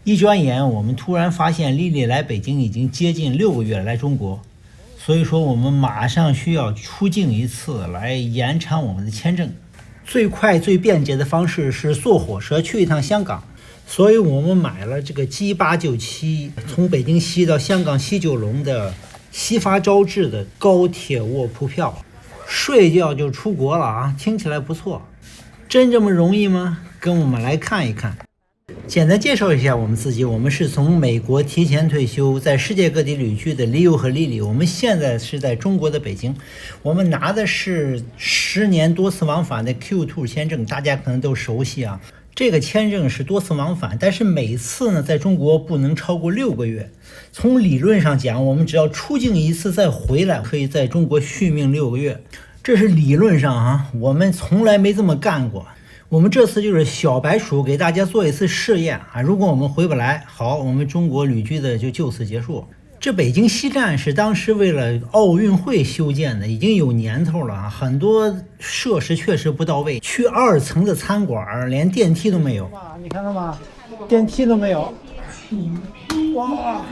一转眼，我们突然发现丽丽来北京已经接近6个月来中国，所以说我们马上需要出境一次来延长我们的签证。最快最便捷的方式是坐火车去一趟香港，所以我们买了这个 G897从北京西到香港西九龙的西发招致的高铁卧铺票，睡觉就出国了啊！听起来不错，真这么容易吗？跟我们来看一看。简单介绍一下我们自己，我们是从美国提前退休，在世界各地旅居的 Leo 和 Lily。我们现在是在中国的北京，我们拿的是10年多次往返的 Q2 签证，大家可能都熟悉啊。这个签证是多次往返，但是每次呢，在中国不能超过6个月。从理论上讲，我们只要出境一次再回来，可以在中国续命6个月。这是理论上啊，我们从来没这么干过。我们这次就是小白鼠给大家做一次试验啊！如果我们回不来，好，我们中国旅居的就此结束。这北京西站是当时为了奥运会修建的，已经有年头了啊，很多设施确实不到位。去2层的餐馆连电梯都没有，你看到吗？电梯都没有。哇，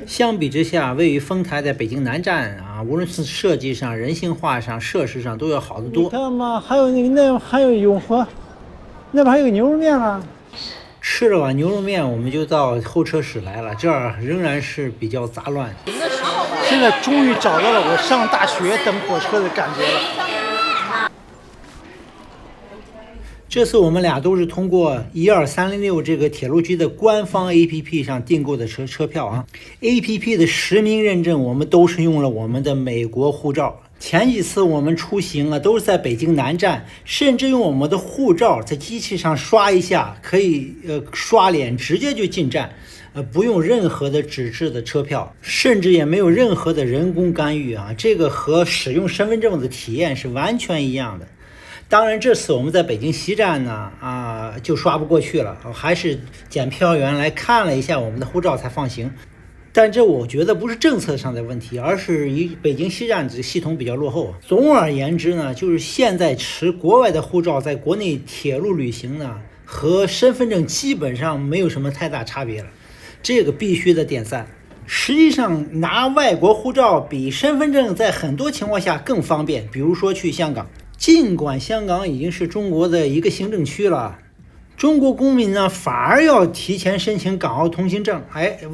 相比之下，位于丰台的北京南站啊，无论是设计上、人性化上、设施上都要好得多。你看嘛，还有那还有永和，那边还有牛肉面啊。吃了碗牛肉面，我们就到候车室来了，这儿仍然是比较杂乱。现在终于找到了我上大学等火车的感觉了。这次我们俩都是通过12306这个铁路局的官方 APP 上订购的车票啊。APP 的实名认证，我们都是用了我们的美国护照。前几次我们出行啊，都是在北京南站，甚至用我们的护照在机器上刷一下，可以刷脸直接就进站，不用任何的纸质的车票，甚至也没有任何的人工干预啊。这个和使用身份证的体验是完全一样的。当然，这次我们在北京西站呢，就刷不过去了，还是检票员来看了一下我们的护照才放行。但这我觉得不是政策上的问题，而是北京西站这系统比较落后。总而言之呢，就是现在持国外的护照在国内铁路旅行呢，和身份证基本上没有什么太大差别了，这个必须的点赞。实际上，拿外国护照比身份证在很多情况下更方便，比如说去香港。尽管香港已经是中国的一个行政区了，中国公民呢反而要提前申请港澳通行证，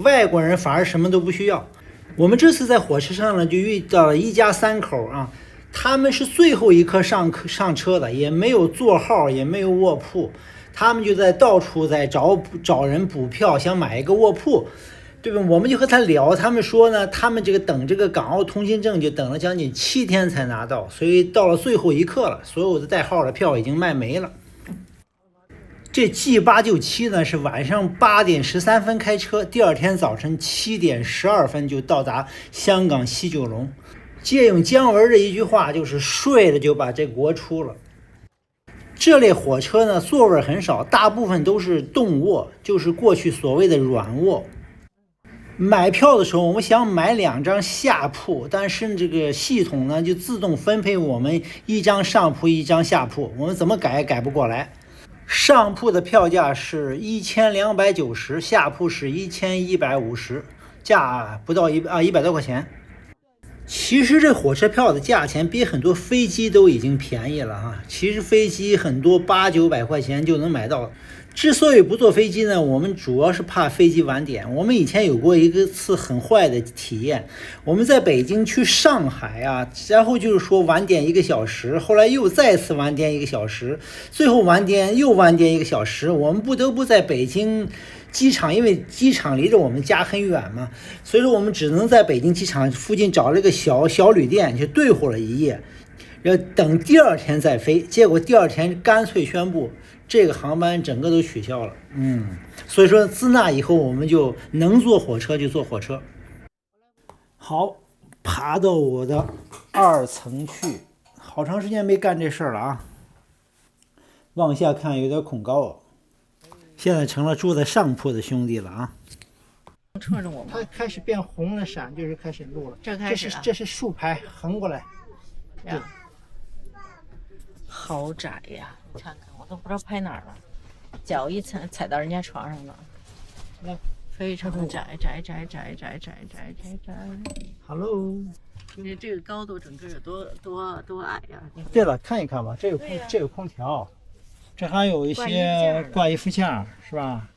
外国人反而什么都不需要。我们这次在火车上呢就遇到了一家3口啊，他们是最后一刻上车的，也没有座号，也没有卧铺，他们就到处在找人补票，想买一个卧铺。对吧？我们就和他聊，他们说呢，他们等这个港澳通行证就等了将近7天才拿到，所以到了最后一刻了，所有的带号的票已经卖没了。这 G897 呢是晚上8点13分开车，第2天早晨7点12分就到达香港西九龙。借用姜文的一句话，就是睡了就把这国出了。这类火车呢座位很少，大部分都是动卧，就是过去所谓的软卧。买票的时候，我们想买2张下铺，但是这个系统呢就自动分配我们1张上铺1张下铺，我们怎么改不过来。上铺的票价是1290，下铺是1150，价不到100多块钱。其实这火车票的价钱比很多飞机都已经便宜了啊！其实飞机很多800-900块钱就能买到。之所以不坐飞机呢，我们主要是怕飞机晚点。我们以前有过一次很坏的体验，我们在北京去上海啊，然后就是说晚点1个小时，后来又再次晚点1个小时，最后晚点1个小时，我们不得不在北京机场，因为机场离着我们家很远嘛，所以说我们只能在北京机场附近找了一个小旅店就对付了1夜，要等第2天再飞。结果第2天干脆宣布这个航班整个都取消了。所以说自那以后我们就能坐火车就坐火车。好，爬到我的2层去，好长时间没干这事儿了啊，往下看有点恐高。现在成了住在上铺的兄弟了啊！冲着我们，它开始变红了闪，就是开始录了。这是竖排横过来。好窄呀！你看看，我都不知道拍哪儿了。脚一踩到人家床上了，那非常窄。Hello，这个高度整个有多矮呀？对了，看一看吧，这有空调，这还有一些挂衣服架是吧？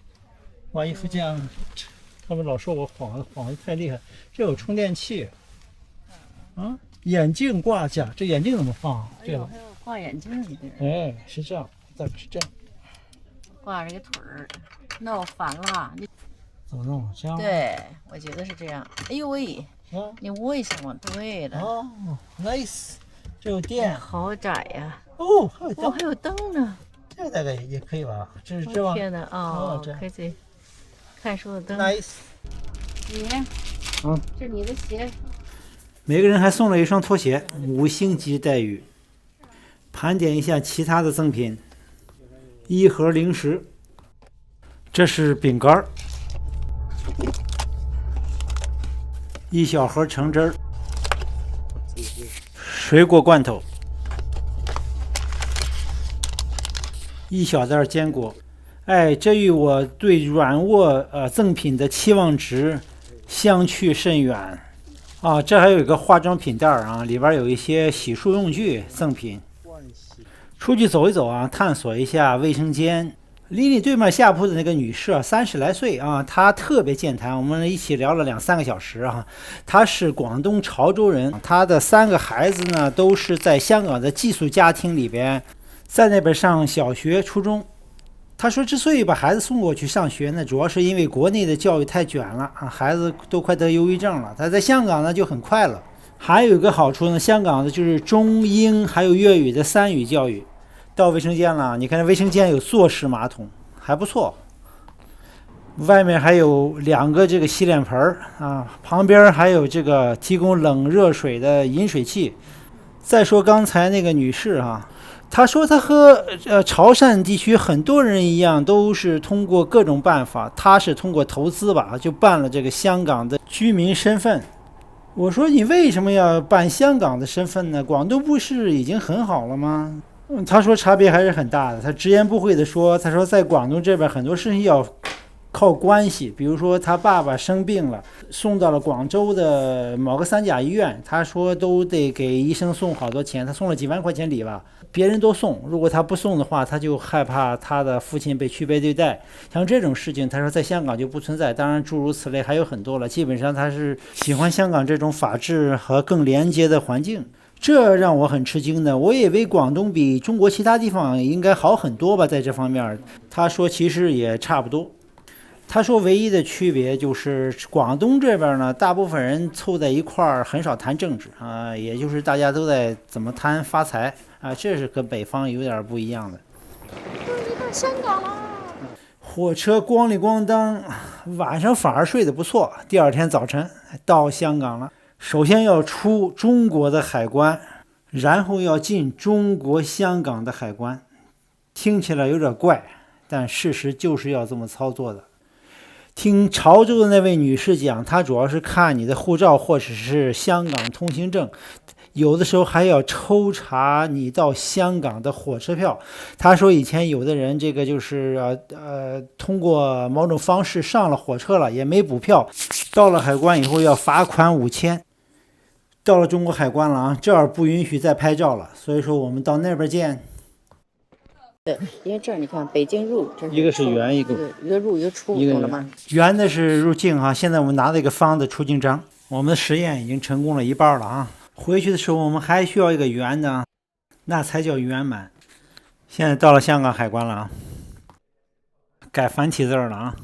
挂衣服架，他们老说我晃的太厉害。这有充电器，啊，眼镜挂架，这眼镜怎么放？对了，还有挂眼镜的。哎，是这样，大概是这样。挂着个腿儿，那我烦了。你怎么弄？这样？对，我觉得是这样。哎呦喂，啊，你窝一下嘛。对了。哦 ，nice， 这有电。好窄呀！哦，还有灯，还有灯呢。这个大概也可以吧？这是这吧？天哪！哦，这可以看书的灯。 nice。你，这你的鞋。每个人还送了一双拖鞋，5星级待遇。盘点一下其他的赠品：1盒零食，这是饼干，1小盒橙汁儿，水果罐头，1小袋坚果。哎，这与我对软卧赠品的期望值相去甚远。啊，这还有一个化妆品袋啊，里边有一些洗漱用具赠品。出去走一走啊，探索一下卫生间。离你对面下铺的那个女士啊，30来岁啊，她特别健谈，我们一起聊了2-3个小时啊。她是广东潮州人，她的3个孩子呢都是在香港的寄宿家庭里边，在那边上小学、初中。他说，之所以把孩子送过去上学呢，主要是因为国内的教育太卷了啊，孩子都快得忧郁症了。他在香港呢就很快乐。还有一个好处呢，香港的就是中英还有粤语的3语教育。到卫生间了，你看卫生间有坐式马桶，还不错。外面还有2个这个洗脸盆啊，旁边还有这个提供冷热水的饮水器。再说刚才那个女士哈。他说他和潮汕地区很多人一样，都是通过各种办法，他是通过投资吧，就办了这个香港的居民身份。我说你为什么要办香港的身份呢？广东不是已经很好了吗？他说差别还是很大的。他直言不讳地说，他说在广东这边很多事情要靠关系，比如说他爸爸生病了，送到了广州的某个3甲医院，他说都得给医生送好多钱，他送了几万块钱礼吧。别人都送，如果他不送的话，他就害怕他的父亲被区别对待。像这种事情，他说在香港就不存在。当然，诸如此类还有很多了。基本上他是喜欢香港这种法治和更廉洁的环境，这让我很吃惊的。我以为广东比中国其他地方应该好很多吧，在这方面。他说其实也差不多。他说唯一的区别就是广东这边呢，大部分人凑在一块儿很少谈政治啊，也就是大家都在怎么谈发财啊，这是跟北方有点不一样的。到香港了。火车咣里咣当，晚上反而睡得不错，第2天早晨到香港了。首先要出中国的海关，然后要进中国香港的海关。听起来有点怪，但事实就是要这么操作的。听潮州的那位女士讲，她主要是看你的护照或者是香港通行证，有的时候还要抽查你到香港的火车票。她说以前有的人这个就是通过某种方式上了火车了，也没补票，到了海关以后要罚款5000。到了中国海关了啊，这儿不允许再拍照了，所以说我们到那边见。对，因为这儿你看，北京入，这一个是圆，一个入一个出，懂了吗？圆的是入境哈，现在我们拿了一个方的出境章，我们的实验已经成功了1半了啊。回去的时候我们还需要一个圆的，那才叫圆满。现在到了香港海关了啊，改繁体字了啊。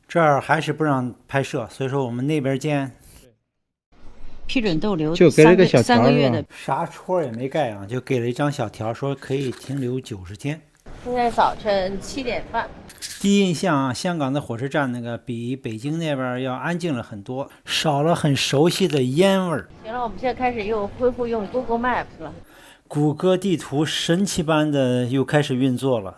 这儿还是不让拍摄，所以说我们那边见。批准逗留就给了个小条3个月的，啥戳也没盖啊，就给了一张小条，说可以停留90天。现在早晨7点半。第一印象啊，香港的火车站那个比北京那边要安静了很多，少了很熟悉的烟味儿。行了，我们现在开始又恢复用 Google Maps 了。谷歌地图神奇般的又开始运作了。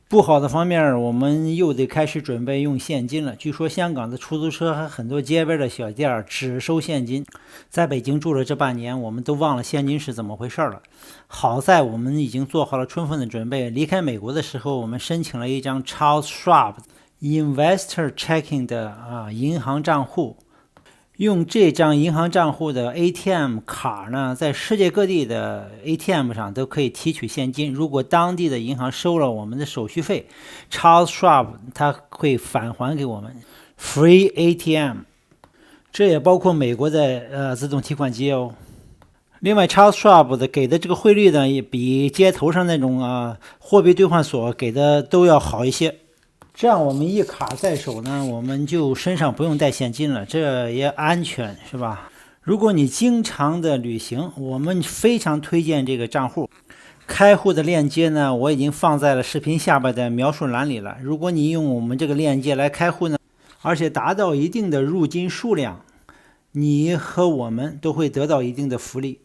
不好的方面，我们又得开始准备用现金了。据说香港的出租车和很多街边的小店只收现金。在北京住了这半年，我们都忘了现金是怎么回事了。好在我们已经做好了充分的准备。离开美国的时候，我们申请了一张 Charles Schwab Investor Checking 的银行账户。用这张银行账户的 ATM 卡呢，在世界各地的 ATM 上都可以提取现金。如果当地的银行收了我们的手续费， Charles Schwab 它会返还给我们 Free ATM， 这也包括美国的自动提款机哦。另外 Charles Schwab 的给的这个汇率呢，也比街头上那种货币兑换所给的都要好一些。这样我们一卡在手呢，我们就身上不用带现金了，这也安全，是吧？如果你经常的旅行，我们非常推荐这个账户。开户的链接呢，我已经放在了视频下边的描述栏里了。如果你用我们这个链接来开户呢，而且达到一定的入金数量，你和我们都会得到一定的福利。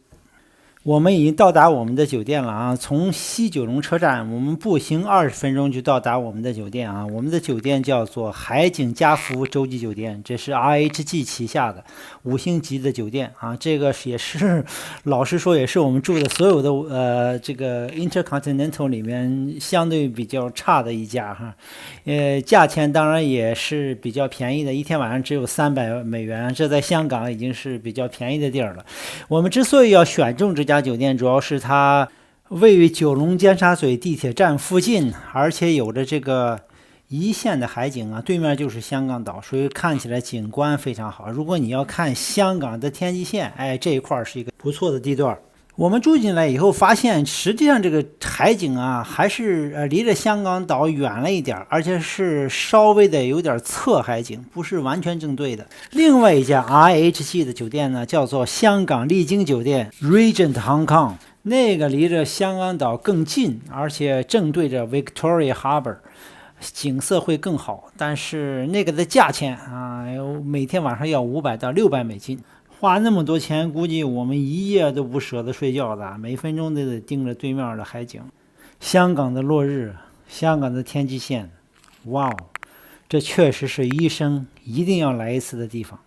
我们已经到达我们的酒店了啊！从西九龙车站，我们步行20分钟就到达我们的酒店啊！我们的酒店叫做海景嘉福洲际酒店，这是 RHG 旗下的5星级的酒店啊！这个也是，老实说，也是我们住的所有的这个 Intercontinental 里面相对比较差的一家哈。价钱当然也是比较便宜的，一天晚上只有300美元，这在香港已经是比较便宜的地儿了。我们之所以要选中这家酒店，主要是它位于九龙尖沙咀地铁站附近，而且有着这个一线的海景啊，对面就是香港岛，所以看起来景观非常好。如果你要看香港的天际线，这一块是一个不错的地段。我们住进来以后发现，实际上这个海景啊，还是离着香港岛远了一点，而且是稍微的有点侧海景，不是完全正对的。另外一家 RHG 的酒店呢，叫做香港丽晶酒店 Regent Hong Kong， 那个离着香港岛更近，而且正对着 Victoria Harbour， 景色会更好。但是那个的价钱啊，每天晚上要500到600美金。花那么多钱，估计我们一夜都不舍得睡觉的，每分钟都得盯着对面的海景。香港的落日，香港的天际线，哇哦，这确实是一生一定要来一次的地方。